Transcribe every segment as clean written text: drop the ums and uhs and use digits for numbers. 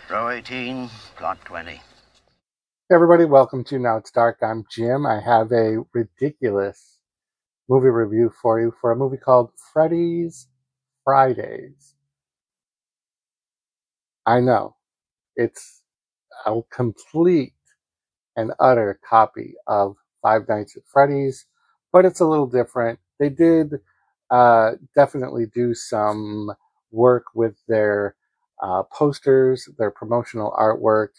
Row 18, plot 20. Hey everybody, welcome to Now It's Dark. I'm Jim. I have a ridiculous movie review for you for a movie called Freddy's Fridays. I know, it's a complete and utter copy of Five Nights at Freddy's, but it's a little different. They did definitely do some work with their posters, their promotional artwork.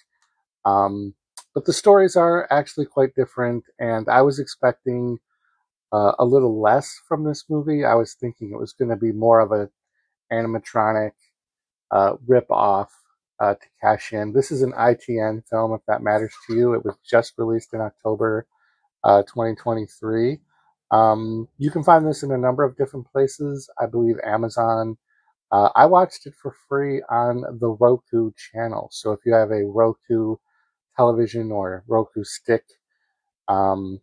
Um, but the stories are actually quite different, and I was expecting a little less from this movie. I was thinking it was going to be more of an animatronic rip-off to cash in. This is an ITN film, if that matters to you. It was just released in October 2023. You can find this in a number of different places. I believe Amazon. I watched it for free on the Roku channel. So if you have a Roku television or Roku stick, um,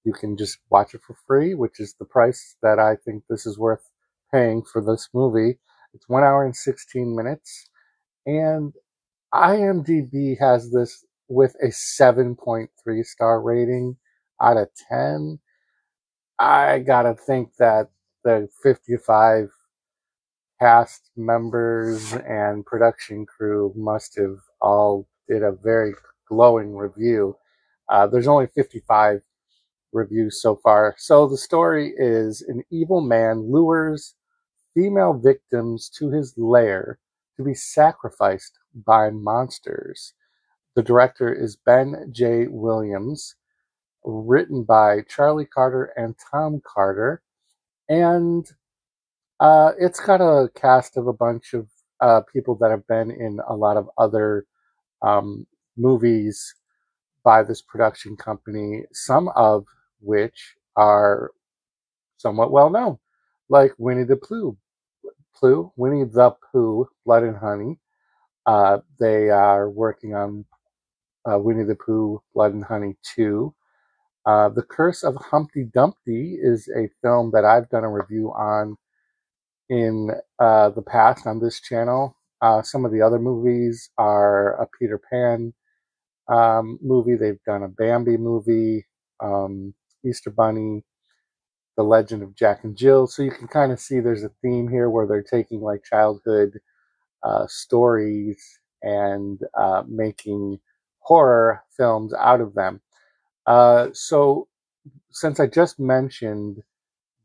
you can just watch it for free, which is the price that I think this is worth paying for this movie. It's 1 hour and 16 minutes, and IMDb has this with a 7.3 star rating out of 10. I gotta think that the 55 cast members and production crew must have all did a very glowing review. There's only 55 reviews so far. So the story is an evil man lures female victims to his lair to be sacrificed by monsters. The director is Ben J. Williams, written by Charlie Carter and Tom Carter, and it's got a cast of a bunch of people that have been in a lot of other um, movies by this production company, some of which are somewhat well known, like Winnie the Pooh, Blood and Honey. They are working on Winnie the Pooh, Blood and Honey 2. The Curse of Humpty Dumpty is a film that I've done a review on in the past on this channel. Some of the other movies are a Peter Pan movie. They've done a Bambi movie, Easter Bunny, The Legend of Jack and Jill. So you can kind of see there's a theme here where they're taking like childhood stories and making horror films out of them. So since I just mentioned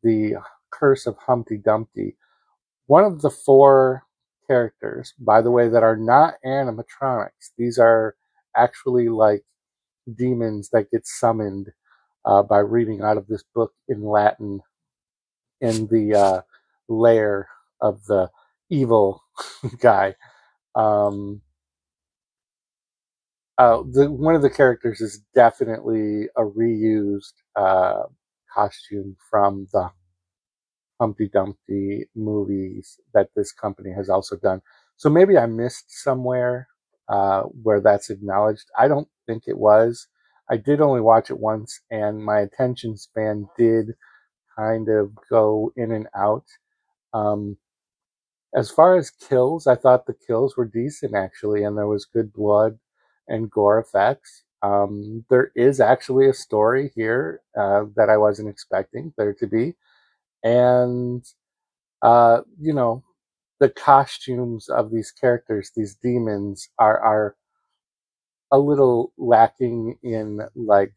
the Curse of Humpty Dumpty, one of the four characters, by the way, that are not animatronics, these are actually like demons that get summoned by reading out of this book in Latin in the lair of the evil guy. Um, one of the characters is definitely a reused costume from the Humpty Dumpty movies that this company has also done. So maybe I missed somewhere where that's acknowledged. I don't think it was. I did only watch it once, and my attention span did kind of go in and out. Um, as far as kills, I thought the kills were decent actually, and there was good blood and gore effects. There is actually a story here that I wasn't expecting there to be, and you know, the costumes of these characters, these demons, are a little lacking in like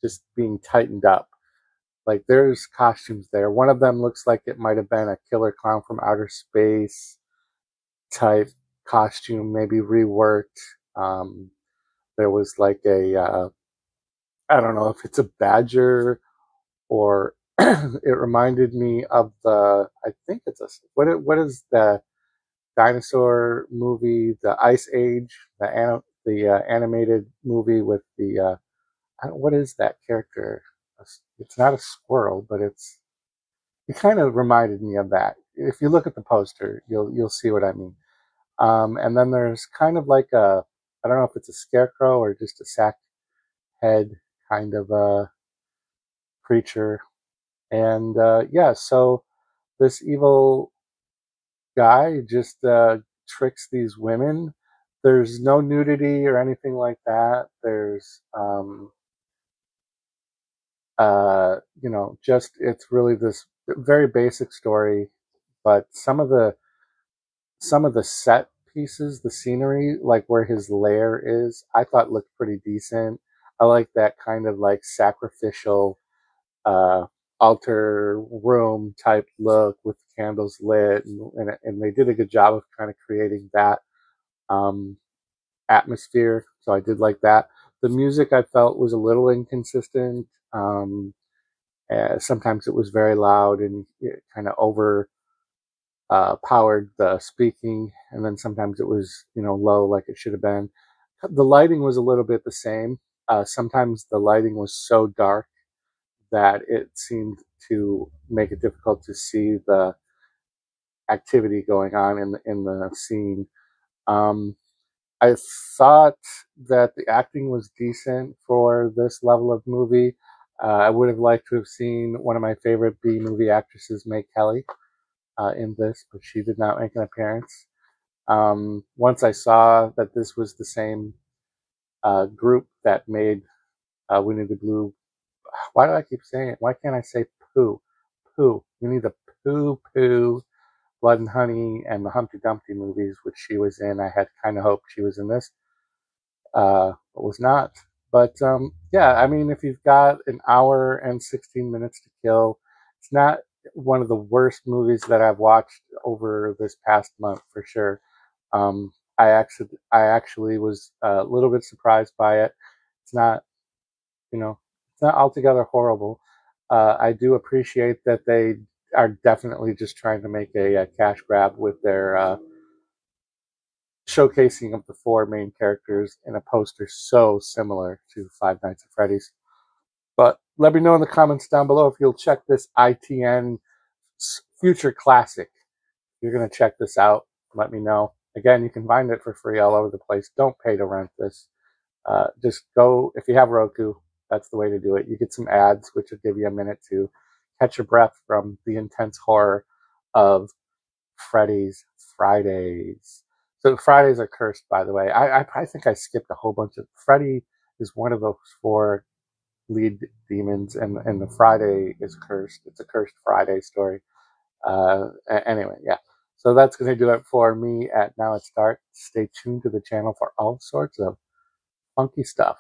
just being tightened up. Like there's costumes there. One of them looks like it might have been a killer clown from outer space type costume, maybe reworked. There was like a I don't know if it's a badger or it reminded me of the I think it's a what is the dinosaur movie, the Ice Age, the animated movie with the what is that character? It's not a squirrel, but it kind of reminded me of that. If you look at the poster, you'll see what I mean. And then there's kind of like a I don't know if it's a scarecrow or just a sack head kind of a creature. And yeah, so this evil guy just tricks these women There's no nudity or anything like that. There's you know, just it's really this very basic story, but some of the set pieces, the scenery, like where his lair is, I thought looked pretty decent. I like that kind of like sacrificial uh, altar room type look with candles lit, and they did a good job of kind of creating that um, atmosphere. So I did like that. The music I felt was a little inconsistent. Sometimes it was very loud and it kind of over powered the speaking, and then sometimes it was, you know, low like it should have been. The lighting was a little bit the same. Sometimes the lighting was so dark that it seemed to make it difficult to see the activity going on in the scene. Um, I thought that the acting was decent for this level of movie. I would have liked to have seen one of my favorite B movie actresses, May Kelly, in this, but she did not make an appearance. Once I saw that this was the same group that made Winnie the Blue. Why do I keep saying it? Why can't I say poo? Pooh. Winnie the Pooh Pooh, Blood and Honey, and the Humpty Dumpty movies, which she was in. I had kind of hoped she was in this, but was not. But yeah, I mean, if you've got an hour and 16 minutes to kill, it's not one of the worst movies that I've watched over this past month for sure. I actually was a little bit surprised by it. It's not, you know, it's not altogether horrible. I do appreciate that they are definitely just trying to make a cash grab with their showcasing of the four main characters in a poster so similar to Five Nights at Freddy's. But let me know in the comments down below if you'll check this ITN future classic. If you're going to check this out, let me know. Again, you can find it for free all over the place. Don't pay to rent this. Just go, if you have Roku, that's the way to do it. You get some ads, which will give you a minute to catch your breath from the intense horror of Freddy's Fridays. So Fridays are cursed, by the way. I think I skipped a whole bunch of. Freddy is one of those four lead demons, and the Friday is cursed. It's a cursed Friday story. Anyway, yeah. So that's going to do it for me at Now It's Dark. Stay tuned to the channel for all sorts of funky stuff.